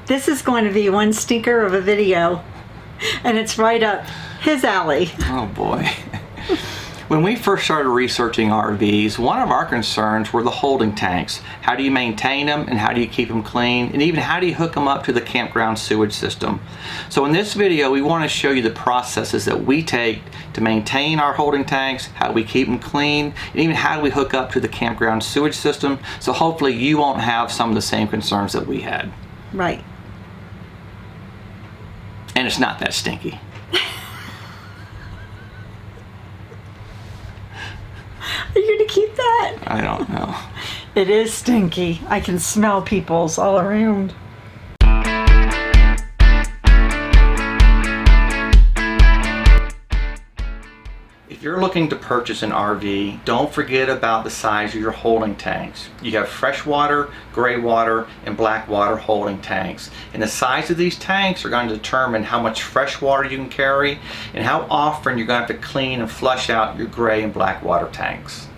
This is going to be one stinker of a video, and it's right up his alley. Oh boy. When we first started researching RVs, one of our concerns were the holding tanks. How do you maintain them, and how do you keep them clean, and even how do you hook them up to the campground sewage system? So in this video, we want to show you the processes that we take to maintain our holding tanks, how do we keep them clean, and even how do we hook up to the campground sewage system, so hopefully you won't have some of the same concerns that we had. Right. And it's not that stinky. Are you gonna keep that? I don't know. It is stinky. I can smell people's all around. If you're looking to purchase an RV, don't forget about the size of your holding tanks. You have freshwater, gray water, and black water holding tanks. And the size of these tanks are going to determine how much fresh water you can carry and how often you're going to have to clean and flush out your gray and black water tanks.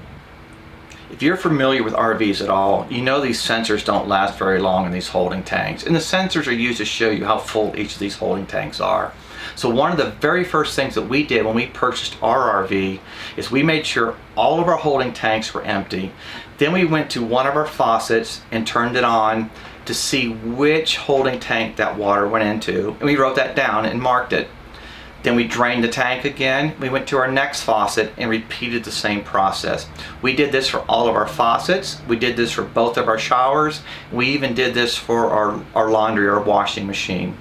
If you're familiar with RVs at all, you know these sensors don't last very long in these holding tanks. And the sensors are used to show you how full each of these holding tanks are. So one of the very first things that we did when we purchased our RV is we made sure all of our holding tanks were empty. Then we went to one of our faucets and turned it on to see which holding tank that water went into. And we wrote that down and marked it. Then we drained the tank again. We went to our next faucet and repeated the same process. We did this for all of our faucets. We did this for both of our showers. We even did this for our laundry or washing machine.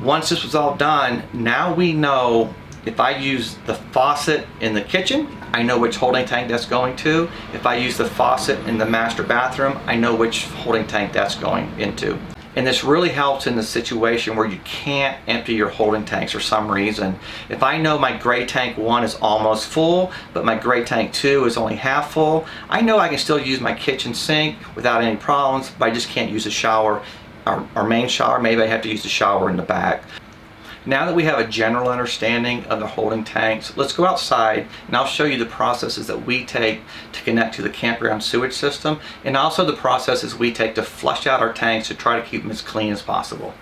Once this was all done, now we know if I use the faucet in the kitchen, I know which holding tank that's going to. If I use the faucet in the master bathroom, I know which holding tank that's going into. And this really helps in the situation where you can't empty your holding tanks for some reason. If I know my gray tank 1 is almost full, but my gray tank 2 is only half full, I know I can still use my kitchen sink without any problems, but I just can't use a shower. Our main shower, maybe I have to use the shower in the back. Now that we have a general understanding of the holding tanks, let's go outside and I'll show you the processes that we take to connect to the campground sewage system, and also the processes we take to flush out our tanks to try to keep them as clean as possible.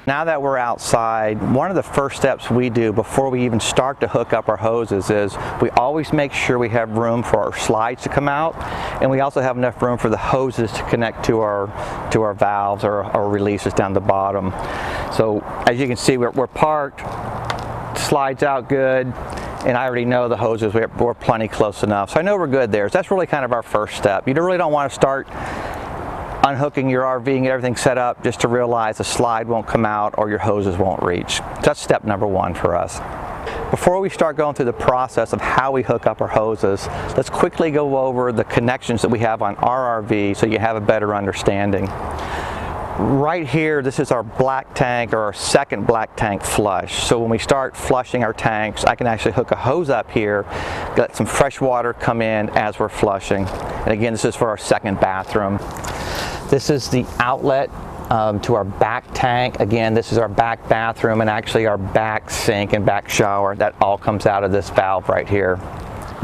Now that we're outside, one of the first steps we do before we even start to hook up our hoses is we always make sure we have room for our slides to come out, and we also have enough room for the hoses to connect to our valves or our releases down the bottom. So as you can see, we're parked, slides out good, and I already know the hoses, we're plenty close enough. So I know we're good there. So that's really kind of our first step. You really don't want to start unhooking your RV and get everything set up just to realize the slide won't come out or your hoses won't reach. That's step number 1 for us. Before we start going through the process of how we hook up our hoses, let's quickly go over the connections that we have on our RV so you have a better understanding. Right here, this is our black tank, or our second black tank flush. So when we start flushing our tanks, I can actually hook a hose up here, let some fresh water come in as we're flushing. And again, this is for our second bathroom. This is the outlet to our back tank. Again, this is our back bathroom and actually our back sink and back shower. That all comes out of this valve right here.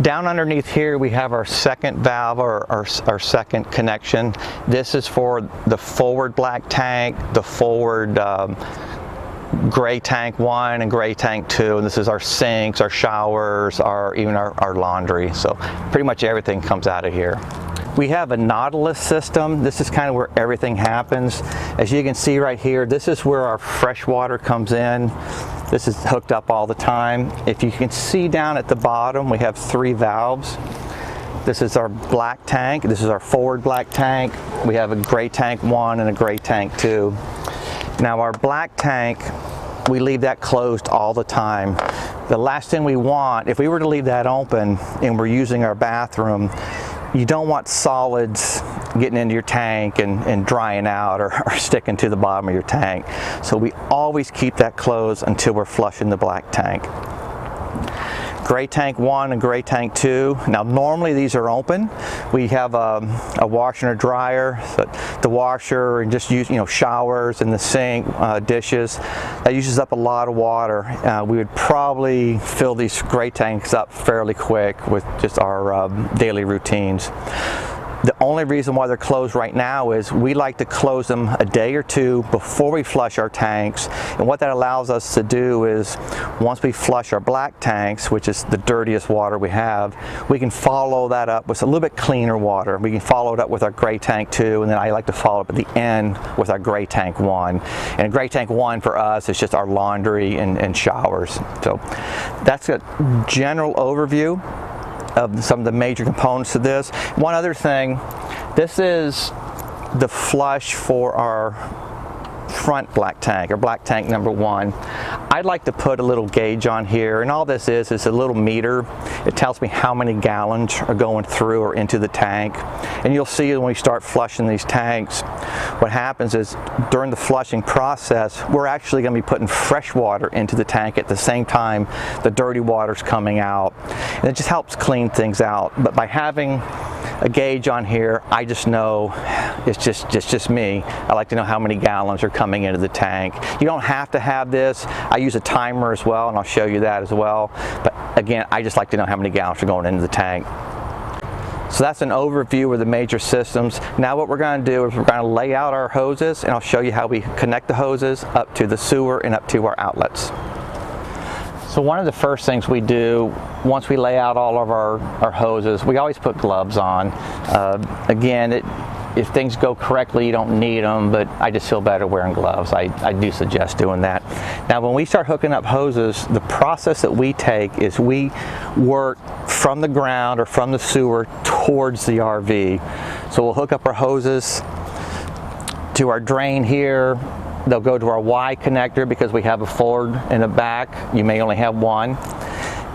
Down underneath here we have our second valve, or our second connection. This is for the forward black tank, the forward gray tank 1 and gray tank 2, and this is our sinks, our showers, even our laundry. So pretty much everything comes out of here. We have a Nautilus system. This is kind of where everything happens. As you can see right here, this is where our fresh water comes in. This is hooked up all the time. If you can see down at the bottom, we have 3 valves. This is our black tank. This is our forward black tank. We have a gray tank 1 and a gray tank 2. Now our black tank, we leave that closed all the time. The last thing we want, if we were to leave that open and we're using our bathroom, you don't want solids getting into your tank and drying out or sticking to the bottom of your tank. So we always keep that closed until we're flushing the black tank. Gray tank 1 and gray tank 2. Now normally these are open. We have a washer and a dryer. So the washer and just use showers and the sink, dishes. That uses up a lot of water. We would probably fill these gray tanks up fairly quick with just our daily routines. The only reason why they're closed right now is we like to close them a day or two before we flush our tanks. And what that allows us to do is once we flush our black tanks, which is the dirtiest water we have, we can follow that up with a little bit cleaner water. We can follow it up with our gray tank 2, and then I like to follow up at the end with our gray tank 1. And gray tank 1 for us is just our laundry and showers. So that's a general overview of some of the major components of this. One other thing, this is the flush for our front black tank, or black tank number 1. I'd like to put a little gauge on here, and all this is a little meter. It tells me how many gallons are going through or into the tank. And you'll see when we start flushing these tanks, what happens is during the flushing process, we're actually going to be putting fresh water into the tank at the same time the dirty water's coming out. And it just helps clean things out. But by having a gauge on here, I just know it's just me. I like to know how many gallons are coming into the tank. You don't have to have this. I use a timer as well, and I'll show you that as well. But again, I just like to know how many gallons are going into the tank. So that's an overview of the major systems. Now what we're going to do is we're going to lay out our hoses, and I'll show you how we connect the hoses up to the sewer and up to our outlets. So one of the first things we do once we lay out all of our hoses, we always put gloves on. Again, if things go correctly, you don't need them, but I just feel better wearing gloves. I do suggest doing that. Now when we start hooking up hoses, the process that we take is we work from the ground or from the sewer towards the RV. So we'll hook up our hoses to our drain here. They'll go to our Y connector because we have a forward and a back. You may only have one.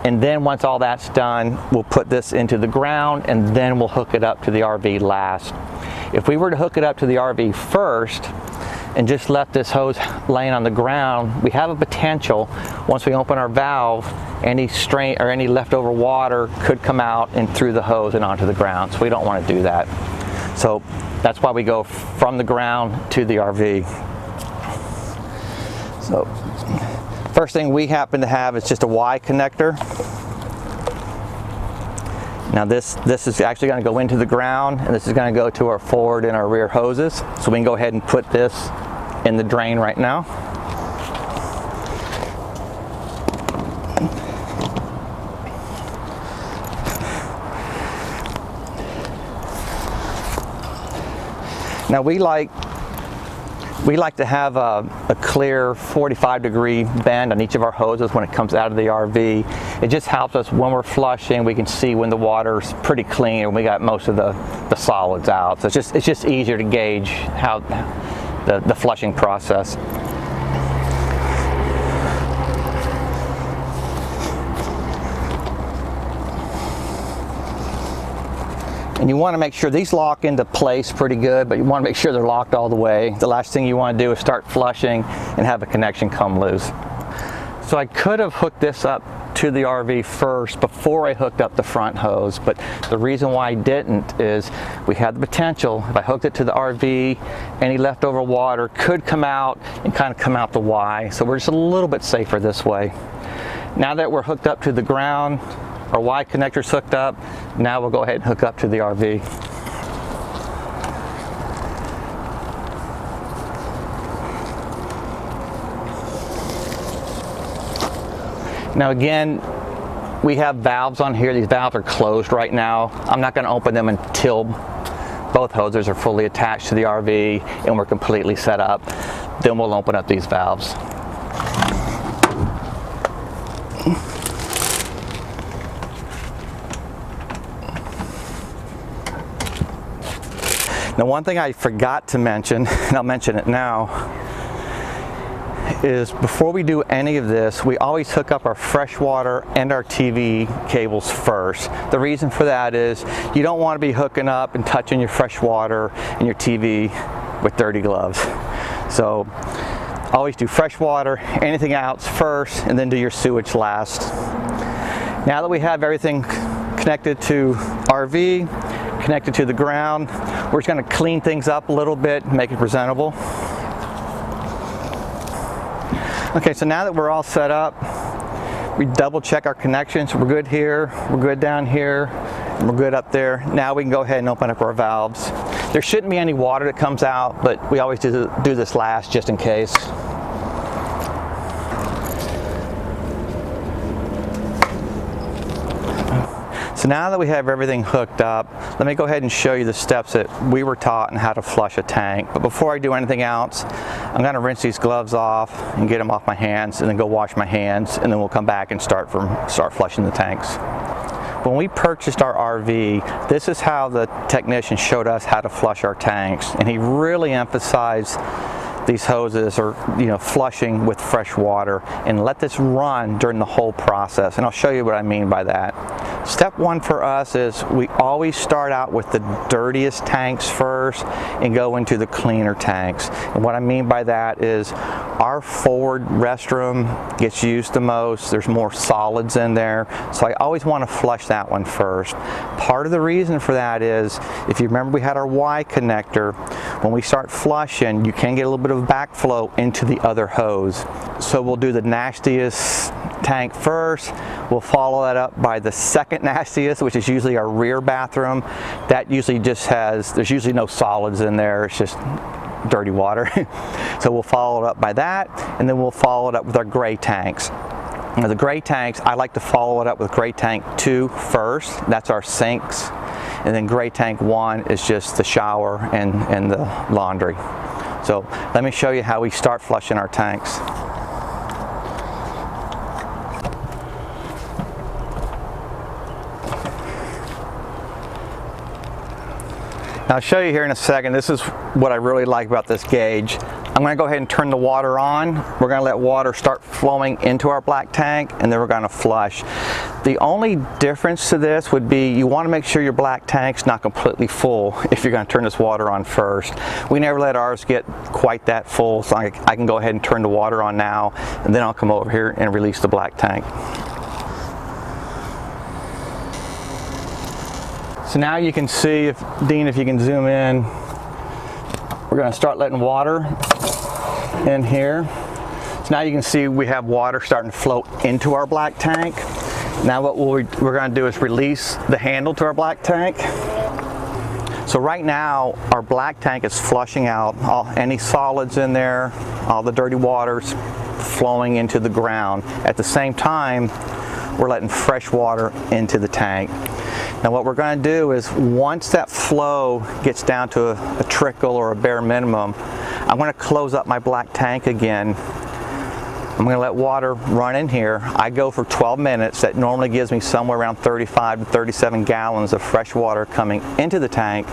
And then once all that's done, we'll put this into the ground, and then we'll hook it up to the RV last. If we were to hook it up to the RV first and just left this hose laying on the ground, we have a potential, once we open our valve, any strain or any leftover water could come out and through the hose and onto the ground. So we don't want to do that. So that's why we go from the ground to the RV. So first thing we happen to have is just a Y connector. Now this is actually going to go into the ground, and this is going to go to our forward and our rear hoses. So we can go ahead and put this in the drain right now. Now we like to have a clear 45-degree bend on each of our hoses when it comes out of the RV. It just helps us when we're flushing. We can see when the water's pretty clean and we got most of the solids out. So it's just easier to gauge how the flushing process. And you want to make sure these lock into place pretty good, but you want to make sure they're locked all the way. The last thing you want to do is start flushing and have a connection come loose. So I could have hooked this up to the RV first before I hooked up the front hose, but the reason why I didn't is we had the potential, if I hooked it to the RV, any leftover water could come out and kind of come out the Y. So we're just a little bit safer this way. Now that we're hooked up to the ground, our Y connector's hooked up, now we'll go ahead and hook up to the RV. Now again, we have valves on here. These valves are closed right now. I'm not going to open them until both hoses are fully attached to the RV and we're completely set up. Then we'll open up these valves. Now one thing I forgot to mention, and I'll mention it now, is before we do any of this, we always hook up our fresh water and our TV cables first. The reason for that is you don't want to be hooking up and touching your fresh water and your TV with dirty gloves. So always do fresh water, anything else first, and then do your sewage last. Now that we have everything connected to RV, connected to the ground, we're just going to clean things up a little bit, make it presentable. Okay, so now that we're all set up, we double check our connections. We're good here, we're good down here, We're good up there. Now we can go ahead and open up our valves. There shouldn't be any water that comes out, but we always do this last just in case. So now that we have everything hooked up, let me go ahead and show you the steps that we were taught on how to flush a tank. But before I do anything else, I'm going to rinse these gloves off and get them off my hands, and then go wash my hands, and then we'll come back and start flushing the tanks. When we purchased our RV, this is how the technician showed us how to flush our tanks, and he really emphasized these hoses are, flushing with fresh water, and let this run during the whole process. And I'll show you what I mean by that. Step one for us is we always start out with the dirtiest tanks first and go into the cleaner tanks. And what I mean by that is our forward restroom gets used the most. There's more solids in there. So I always want to flush that one first. Part of the reason for that is, if you remember, we had our Y connector. When we start flushing, you can get a little bit of backflow into the other hose. So we'll do the nastiest tank first. We'll follow that up by the second nastiest, which is usually our rear bathroom. That usually there's usually no solids in there. It's just dirty water. So we'll follow it up by that, and then we'll follow it up with our gray tanks. Now the gray tanks, I like to follow it up with gray tank 2 first. That's our sinks. And then gray tank 1 is just the shower and the laundry. So let me show you how we start flushing our tanks. Now I'll show you here in a second. This is what I really like about this gauge. I'm going to go ahead and turn the water on. We're going to let water start flowing into our black tank, and then we're going to flush. The only difference to this would be you want to make sure your black tank's not completely full if you're going to turn this water on first. We never let ours get quite that full, so I can go ahead and turn the water on now, and then I'll come over here and release the black tank. So now you can see, Dean, if you can zoom in, we're going to start letting water in here. So now you can see we have water starting to flow into our black tank. Now what we're going to do is release the handle to our black tank. So right now our black tank is flushing out any solids in there, all the dirty water's flowing into the ground. At the same time, we're letting fresh water into the tank. Now what we're going to do is, once that flow gets down to a trickle or a bare minimum, I'm going to close up my black tank again. I'm going to let water run in here. I go for 12 minutes. That normally gives me somewhere around 35 to 37 gallons of fresh water coming into the tank.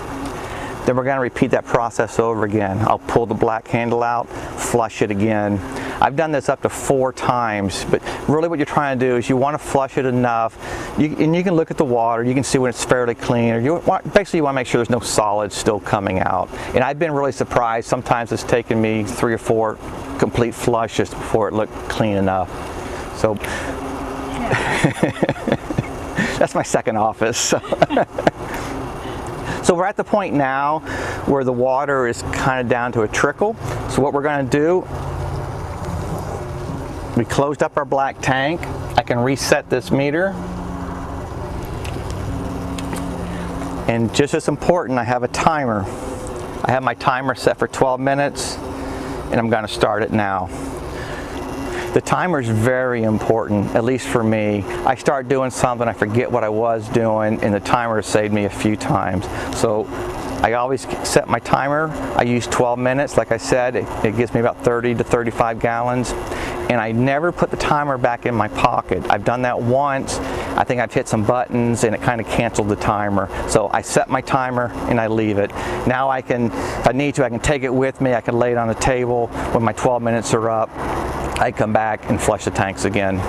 Then we're going to repeat that process over again. I'll pull the black handle out, flush it again. I've done this up to 4 times, but really what you're trying to do is you want to flush it enough. And you can look at the water, you can see when it's fairly clean. Or basically you want to make sure there's no solids still coming out. And I've been really surprised. Sometimes it's taken me 3 or 4 complete flushes before it looked clean enough. So that's my second office. So we're at the point now where the water is kind of down to a trickle. So what we're going to do, we closed up our black tank. I can reset this meter. And just as important, I have a timer. I have my timer set for 12 minutes, and I'm going to start it now. The timer is very important, at least for me. I start doing something, I forget what I was doing, and the timer has saved me a few times. So I always set my timer. I use 12 minutes. Like I said, it gives me about 30 to 35 gallons. And I never put the timer back in my pocket. I've done that once. I think I've hit some buttons and it kind of canceled the timer. So I set my timer and I leave it. Now I can, if I need to, I can take it with me. I can lay it on the table. When my 12 minutes are up, I come back and flush the tanks again.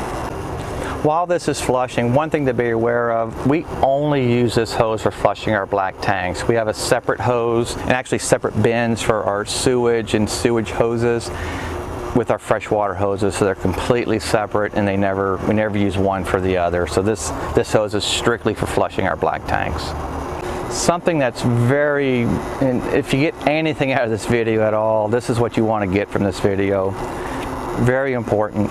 While this is flushing, one thing to be aware of, we only use this hose for flushing our black tanks. We have a separate hose and actually separate bins for our sewage and sewage hoses with our freshwater hoses, so they're completely separate, and we never use one for the other. So this hose is strictly for flushing our black tanks. Something that's and if you get anything out of this video at all, this is what you want to get from this video. Very important.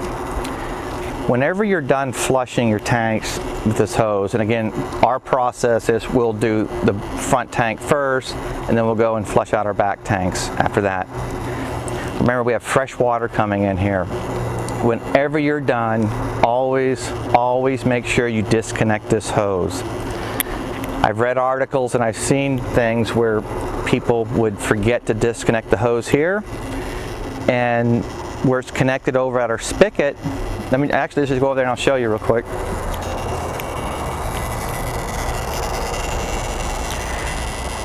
Whenever you're done flushing your tanks with this hose, and again, our process is we'll do the front tank first, and then we'll go and flush out our back tanks after that. Remember, we have fresh water coming in here. Whenever you're done, always make sure you disconnect this hose. I've read articles and I've seen things where people would forget to disconnect the hose here, and where it's connected over at our spigot. Let me actually just go over there and I'll show you real quick.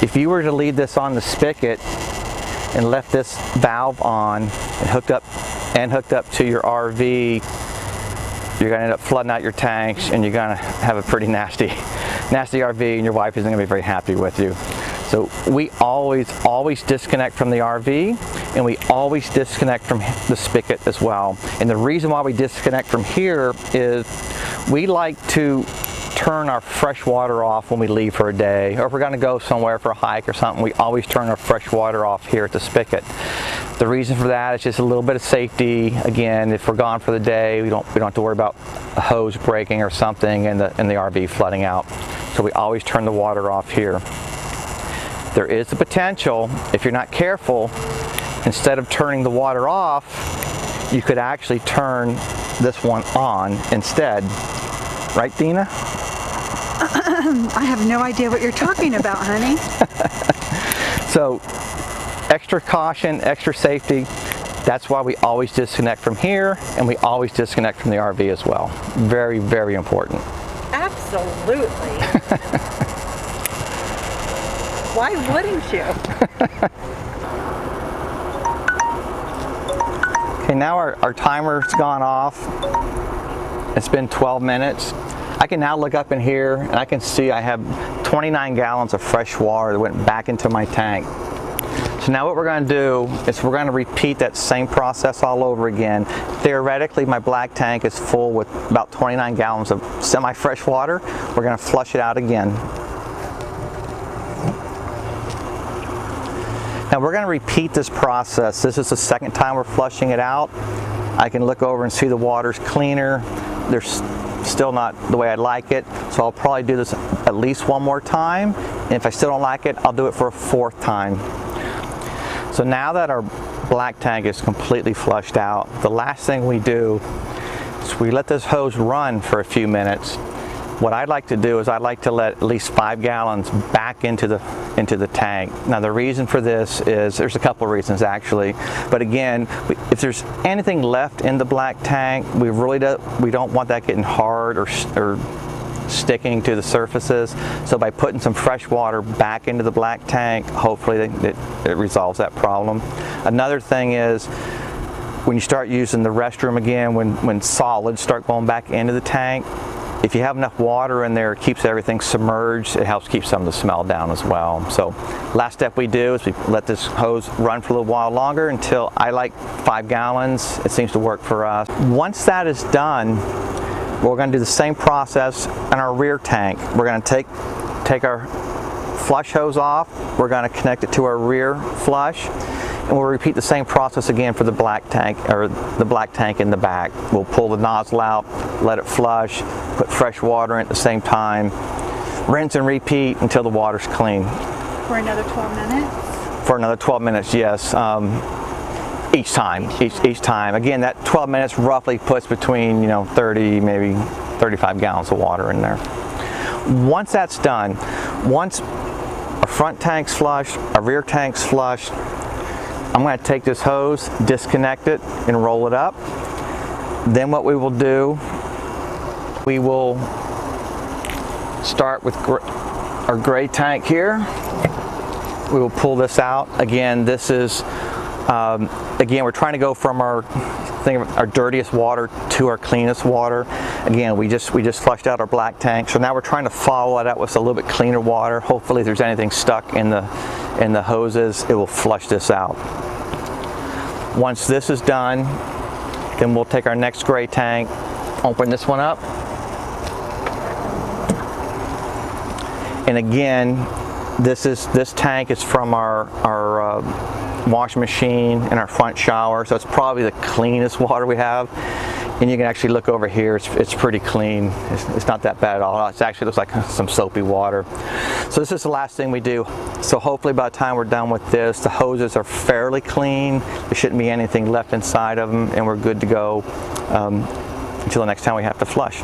If you were to leave this on the spigot and left this valve on and hooked up to your RV, you're going to end up flooding out your tanks, and you're going to have a pretty nasty RV, and your wife isn't going to be very happy with you. So we always disconnect from the RV, and we always disconnect from the spigot as well. And the reason why we disconnect from here is we like to turn our fresh water off when we leave for a day, or if we're going to go somewhere for a hike or something, we always turn our fresh water off here at the spigot. The reason for that is just a little bit of safety. Again, if we're gone for the day, we don't have to worry about a hose breaking or something and the RV flooding out. So we always turn the water off here. There is the potential, if you're not careful, instead of turning the water off, you could actually turn this one on instead. Right, Dina? I have no idea what you're talking about, honey. So, extra caution, extra safety. That's why we always disconnect from here, and we always disconnect from the RV as well. Very, very important. Absolutely. Why wouldn't you? Okay, now our timer's gone off. It's been 12 minutes. I can now look up in here and I can see I have 29 gallons of fresh water that went back into my tank. So now what we're going to do is we're going to repeat that same process all over again. Theoretically, my black tank is full with about 29 gallons of semi-fresh water. We're going to flush it out again. Now we're going to repeat this process. This is the second time we're flushing it out. I can look over and see the water's cleaner. There's still not the way I'd like it, so I'll probably do this at least one more time, and if I still don't like it, I'll do it for a fourth time. So now that our black tank is completely flushed out, the last thing we do is we let this hose run for a few minutes. What I'd like to do is I'd like to let at least 5 gallons back into the tank. Now the reason for this is, there's a couple of reasons actually, but again, if there's anything left in the black tank, we don't want that getting hard or sticking to the surfaces. So by putting some fresh water back into the black tank, hopefully it resolves that problem. Another thing is, when you start using the restroom again, when solids start going back into the tank, if you have enough water in there, it keeps everything submerged. It helps keep some of the smell down as well. So last step we do is we let this hose run for a little while longer until I like 5 gallons. It seems to work for us. Once that is done, we're going to do the same process in our rear tank. We're going to take our flush hose off. We're going to connect it to our rear flush. And we'll repeat the same process again for the black tank, or the black tank in the back. We'll pull the nozzle out, let it flush, put fresh water in at the same time, rinse and repeat until the water's clean. For another 12 minutes? For another 12 minutes, yes. Each time. Again, that 12 minutes roughly puts between 30, maybe 35 gallons of water in there. Once that's done, once our front tank's flushed, our rear tank's flushed, I'm going to take this hose, disconnect it, and roll it up. Then what we will do, we will start with our gray tank here. We will pull this out. Again, this is, again, we're trying to go from our dirtiest water to our cleanest water. Again, we just flushed out our black tank, so now we're trying to follow it out with a little bit cleaner water. Hopefully if there's anything stuck in the hoses, it will flush this out. Once this is done, then we'll take our next gray tank, open this one up, and again, this tank is from our washing machine and our front shower, so it's probably the cleanest water we have. And you can actually look over here, it's pretty clean. It's not that bad at all. It actually looks like some soapy water. So this is the last thing we do. So hopefully by the time we're done with this, the hoses are fairly clean. There shouldn't be anything left inside of them, and we're good to go until the next time we have to flush.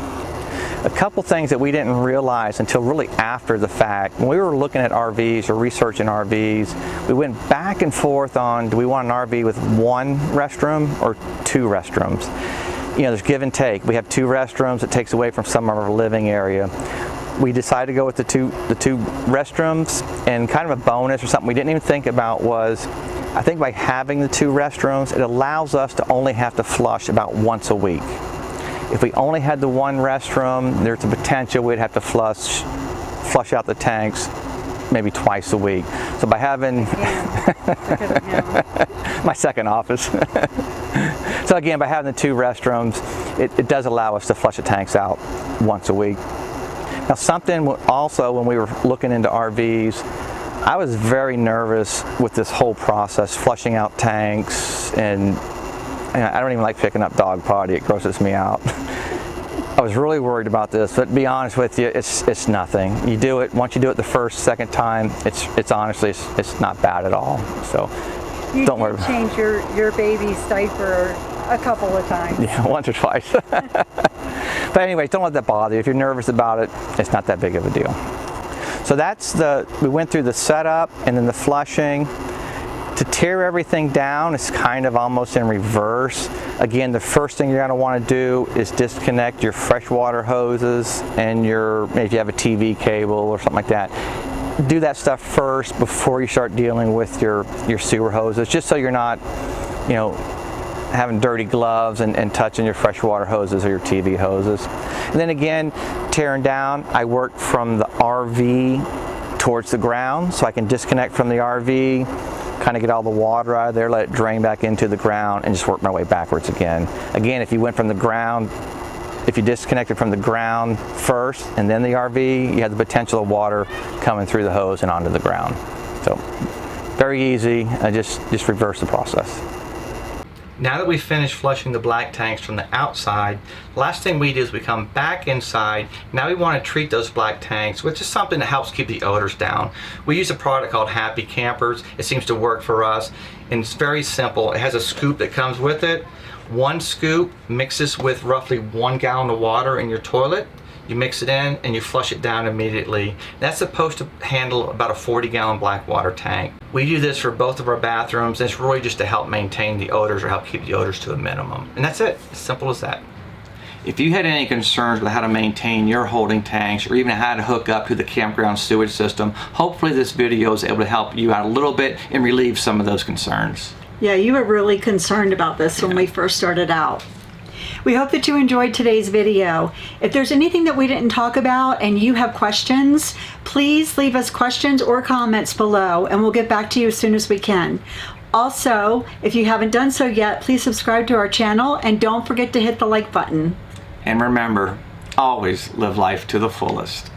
A couple things that we didn't realize until really after the fact. When we were looking at RVs or researching RVs, we went back and forth on, do we want an RV with one restroom or two restrooms? You know, there's give and take. We have two restrooms. It takes away from some of our living area. We decided to go with the two restrooms, and kind of a bonus or something we didn't even think about was, I think by having the two restrooms, it allows us to only have to flush about once a week. If we only had the one restroom, there's a potential we'd have to flush out the tanks maybe twice a week. So by having my second office. So again, by having the two restrooms, it does allow us to flush the tanks out once a week. Now something also, when we were looking into RVs, I was very nervous with this whole process, flushing out tanks, and I don't even like picking up dog potty, it grosses me out. I was really worried about this, but to be honest with you, it's nothing. You do it, once you do it the first, second time, it's honestly, it's not bad at all. So don't worry. You change your baby's diaper a couple of times. Yeah, once or twice. But anyway, don't let that bother you. If you're nervous about it, it's not that big of a deal. So we went through the setup and then the flushing. To tear everything down, it's kind of almost in reverse. Again, the first thing you're going to want to do is disconnect your freshwater hoses and maybe you have a TV cable or something like that. Do that stuff first before you start dealing with your sewer hoses, just so you're not, you know, having dirty gloves and touching your freshwater hoses or your TV hoses. And then again, tearing down, I work from the RV towards the ground, so I can disconnect from the RV, kind of get all the water out of there, let it drain back into the ground, and just work my way backwards again. Again, if you went from the ground, if you disconnected from the ground first and then the RV, you have the potential of water coming through the hose and onto the ground. So very easy, just reverse the process. Now that we've finished flushing the black tanks from the outside, the last thing we do is we come back inside. Now we want to treat those black tanks with just something that helps keep the odors down. We use a product called Happy Campers. It seems to work for us, and it's very simple. It has a scoop that comes with it. One scoop mixes with roughly 1 gallon of water in your toilet. You mix it in and you flush it down immediately. That's supposed to handle about a 40-gallon black water tank. We do this for both of our bathrooms, and it's really just to help maintain the odors or help keep the odors to a minimum. And that's it, as simple as that. If you had any concerns with how to maintain your holding tanks or even how to hook up to the campground sewage system, hopefully this video is able to help you out a little bit and relieve some of those concerns. Yeah, you were really concerned about this when we first started out. We hope that you enjoyed today's video. If there's anything that we didn't talk about and you have questions, please leave us questions or comments below and we'll get back to you as soon as we can. Also, if you haven't done so yet, please subscribe to our channel and don't forget to hit the like button. And remember, always live life to the fullest.